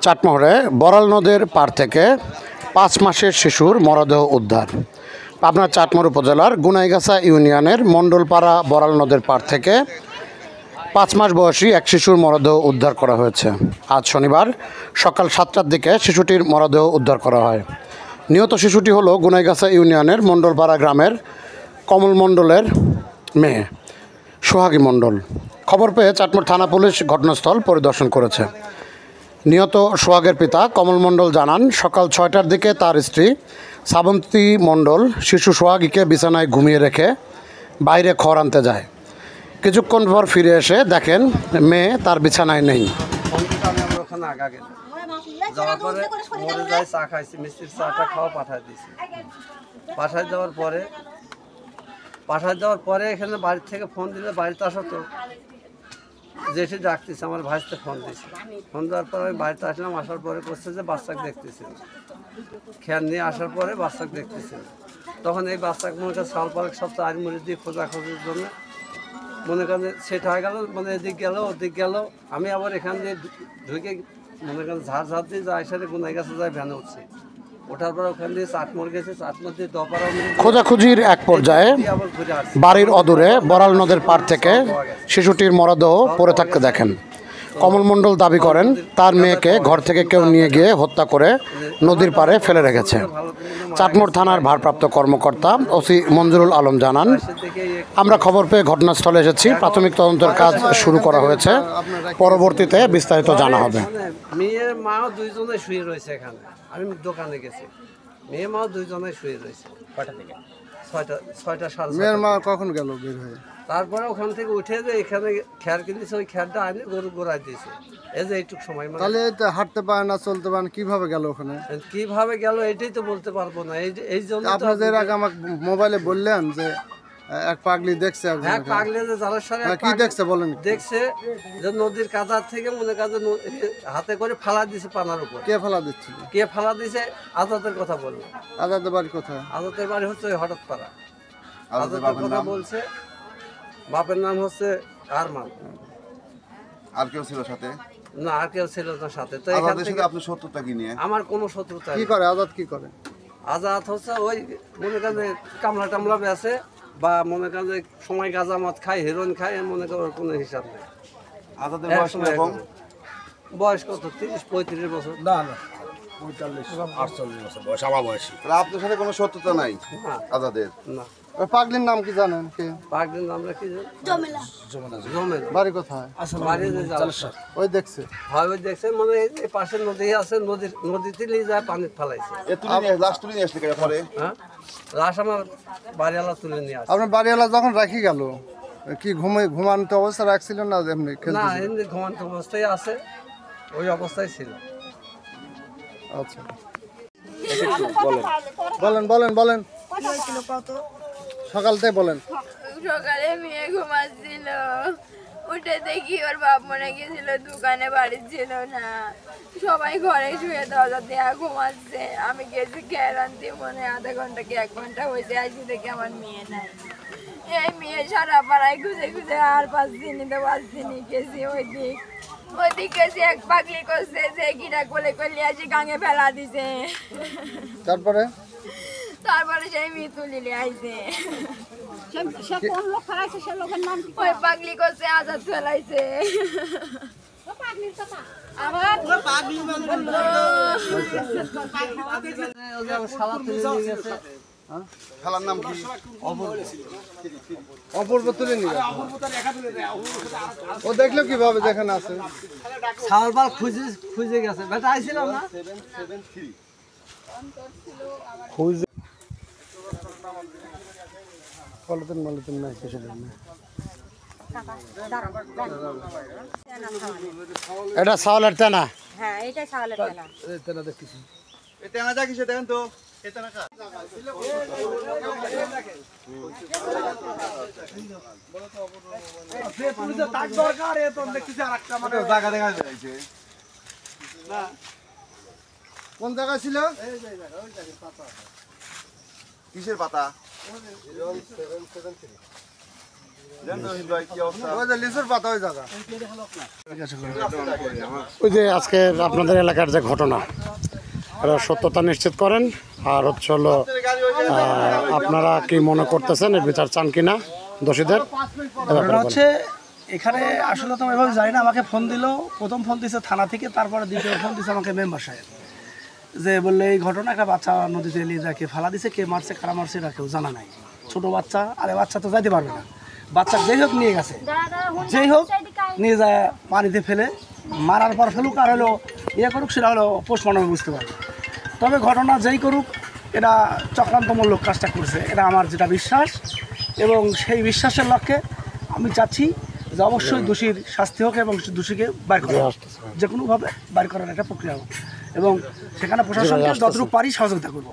চাটমোহরে বড়াল নদের পাড় থেকে ৫ মাসের শিশুর মরদেহ উদ্ধার। পাবনা চাটমোহর উপজেলার গুনাইগাছা ইউনিয়নের মণ্ডলপাড়া বড়াল নদের পাড় থেকে ৫ মাস বয়সী এক শিশুর মরদেহ উদ্ধার করা হয়েছে। আজ শনিবার সকাল ৭টার দিকে শিশুটির মরদেহ উদ্ধার করা হয়। নিহত শিশুটি হলো গুনাইগাছা ইউনিয়নের মণ্ডলপাড়া গ্রামের কমল মণ্ডলের মেয়ে সোহাগী মণ্ডল। খবর পেয়ে চাটমোহর থানা পুলিশ ঘটনাস্থল পরিদর্শন করেছে। নিহত সোহাগের পিতা কমল মণ্ডল জানান, সকাল ৬টার দিকে তার স্ত্রী শ্রাবন্তী মণ্ডল শিশু সোহাগীকে বিছানায় ঘুমিয়ে রেখে বাইরে খড় আনতে যায়। কিছুক্ষণ পর ফিরে এসে দেখেন মেয়ে তার বিছানায় নেই। পাঠায় দেওয়ার পরে এখানে বাড়ি থেকে ফোন দিলে বাড়িতে আসো তো, জেঠি ডাকতেছে, আমার ভাইতে ফোন দিয়েছে। ফোন দেওয়ার পরে আমি বাড়িতে আসলাম। আসার পরে করছে যে বাচ্চাকে দেখতেছিল, খেয়াল নিয়ে আসার পরে বাচ্চাকে দেখতেছিল। তখন এই বাচ্চাকে মনে করেন সাল পালক সব চার মুড়ি দিয়ে খোঁজাখোঁজির জন্য মনে করেন সেটা হয়ে গেল, মানে এদিক গেল ওদিক গেল। আমি আবার এখান দিয়ে ঢুকে মনে করেন ঝাড় দিয়ে যায় সাথে গুনাইগাছা যায় ভ্যানে উঠছি। ওঠার পর ওখান দিয়ে চাটমোহর গেছে, চাটমোহর দিয়ে দপাড়া খোঁজাখুঁজির এক পর্যায়ে বাড়ির অদূরে বড়াল নদের পাড় থেকে শিশুটির মরদেহ পড়ে থাকতে দেখেন। কমল মণ্ডল দাবি করেন তার মেয়েকে ঘর থেকে কেউ নিয়ে গিয়ে হত্যা করে নদীর পাড়ে ফেলে রেখেছে। চাটমোহর থানার ভারপ্রাপ্ত কর্মকর্তা ওসি মঞ্জুরুল আলম জানান, আমরা খবর পেয়ে ঘটনাস্থলে এসেছি। প্রাথমিক তদন্তের কাজ শুরু করা হয়েছে, পরবর্তীতে বিস্তারিত জানা হবে। মেয়ের মা দুইজনে শুয়ে রয়েছে এখানে, আমি দোকানে গেছি। মেয়ে মা দুইজনে শুয়ে রয়েছে। কয়টা থেকে? ৬টা সাড়ে। মেয়ের মা কখন গেল বের হয়ে? তারপরে ওখান থেকে উঠে যে এখানে খ্যার কিনেছে, ওই খ্যারটা আনে গরু গোড়ায় দিয়েছে। এই যে এইটুক সময় তাহলে হাঁটতে পারে না, চলতে পারে না, কিভাবে গেল ওখানে? কিভাবে গেল এটাই তো বলতে পারবো না। এই জন্য আপনার যে আগে আমাকে মোবাইলে বললেন যে এক পাগলি দেখছে। হ্যাঁ, পাগলি যে জালার সাথে কি দেখছে বলেন? দেখছে যে নদীর কাদার থেকে মনে কাজে হাতে করে ফালা দিছে পানার উপর। কে ফালা দিচ্ছে? কে ফালা দিছে? আজাদের কথা বলবো। আজাদের বাড়ি কোথায়? আজাদের বাড়ি হচ্ছে ওই হঠাৎ পাড়া। আজাদের কথা বলছে। বাপের নাম হচ্ছে আরমান। আর কেউ ছিল সাথে? না, আর কেউ ছিল না সাথে। তো এখান থেকে আপনার শত্রুতা কি নিয়ে? আমার কোনো শত্রুতা কি করে? আজাদ কি করে? আজাদ হচ্ছে ওই মনে করেন কামলা টামলা বেছে, বা মনে করেন যে সময় গাঁজা মদ খায়, হেরোইন খায়, মনে করেন কোনো হিসাব নেই। আজাদের বয়স কত? বয়স কত? ৩০-৩৫ বছর। না না, ৪৫-৪৮ বছর বয়স, আমার বয়স। তাহলে আপনার সাথে কোনো শত্রুতা নাই আজাদের? না। ওই পাগলির নাম কি জানেন? কে পাগলির নাম কি? জমেলা। বাড়ি কোথায়? বাড়ি ওই দেখছে। হয় ওই দেখছে, মানে এই পাশে নদী আছে, নদীতে নিয়ে যায় পানি ফেলাইছে। লাশ তুলে নিয়ে আসলে কেন পরে? হ্যাঁ, লাশ আমার বাড়িওয়ালা তুলে নিয়ে আসে। আপনার বাড়িওয়ালা যখন রাখি গেল কি ঘুমান্ত অবস্থা রাখছিলেন না এমনি? না, এমনি ঘুমান্ত অবস্থায় আছে, ওই অবস্থায় ছিল। আচ্ছা, বলেন বলেন বলেন, সকাল থেকে বলেন। সকালে মেয়ে ঘুমাচ্ছিল, উঠে দেখি ওর বাপ মনে গেছিল দোকানে, বাড়ি ছিল না। সবাই ঘরে শুয়ে দরজা দেয়া ঘুমাচ্ছে। আমি গেছি খেয়াল আনতে, মনে আধা ঘন্টা কি 1 ঘন্টা হয়েছে। আসি দেখি আমার মেয়ে নাই। এই মেয়ে সারা পাড়ায় খুঁজে খুঁজে আর পাচ্ছিনি, গেছি ওইদিক গেছি। এক পাগলি করছে যে কিনা কোলে কোলে আসি গাঙে ফেলা দিছে। তারপরে সেই মেয়ে তুলিলে আইছে। ওই পাগলি করছে, আজাদ ফেলাইছে। খেলার নাম কি? অপূর্ব তুলে নিয়ে ও দেখলো কিভাবে যেখানে আছে? সালবার খুঁজে গেছে। বেটা আইছিলাম না, খুঁজে কলতেন মলতেন নাই, কিছু না। এটা চাউলের তেনা। হ্যাঁ, এটাই চাউলের তেনা। তেনা দেখতেছি। এই তেনা যা কিসে দেখেন তো? এই তেনা কা? কোন জায়গায় ছিল? কিসের পাতা? দেন তো রহিম ভাই কি অবস্থা? ওই যে লিচুর পাতা ওই জায়গা। ওই যে আজকে আপনাদের এলাকার যে ঘটনা এটা সত্যতা নিশ্চিত করেন, আর হচ্ছে হলো আপনারা কি মনে করতেছেন এর বিচার চান কিনা দোষীদের? ঘটনা হচ্ছে এখানে আসলে তো এভাবে জানি না, আমাকে ফোন দিল, প্রথম ফোন দিছে থানা থেকে, তারপরে দ্বিতীয় ফোন দিছে আমাকে মেম্বার সাহেব, যে বললে এই ঘটনা একটা বাচ্চা নদীতে নিয়ে যায়, কে ফালা দিছে, কে মারছে, কারা মারছে এটা কেউ জানা নাই। ছোট বাচ্চা, আরে বাচ্চা তো যাইতে পারবে না, বাচ্চা যেই হোক নিয়ে গেছে, যেই হোক নিয়ে যায় পানিতে ফেলে, মারার পর ফেলুক আর হলো ইয়ে করুক, সেটা হলো পোস্টমর্টমে বুঝতে পারবে। তবে ঘটনা যেই করুক এটা চক্রান্তমূলক কাজটা করছে, এটা আমার যেটা বিশ্বাস, এবং সেই বিশ্বাসের লক্ষ্যে আমি চাচ্ছি যে অবশ্যই দোষীর শাস্তি হোক এবং দোষীকে বাইর করা হোক, যে কোনোভাবে বাইর করার একটা প্রক্রিয়া হোক, এবং সেখানে প্রশাসনকে যতটুকু পারি সহযোগিতা করবো।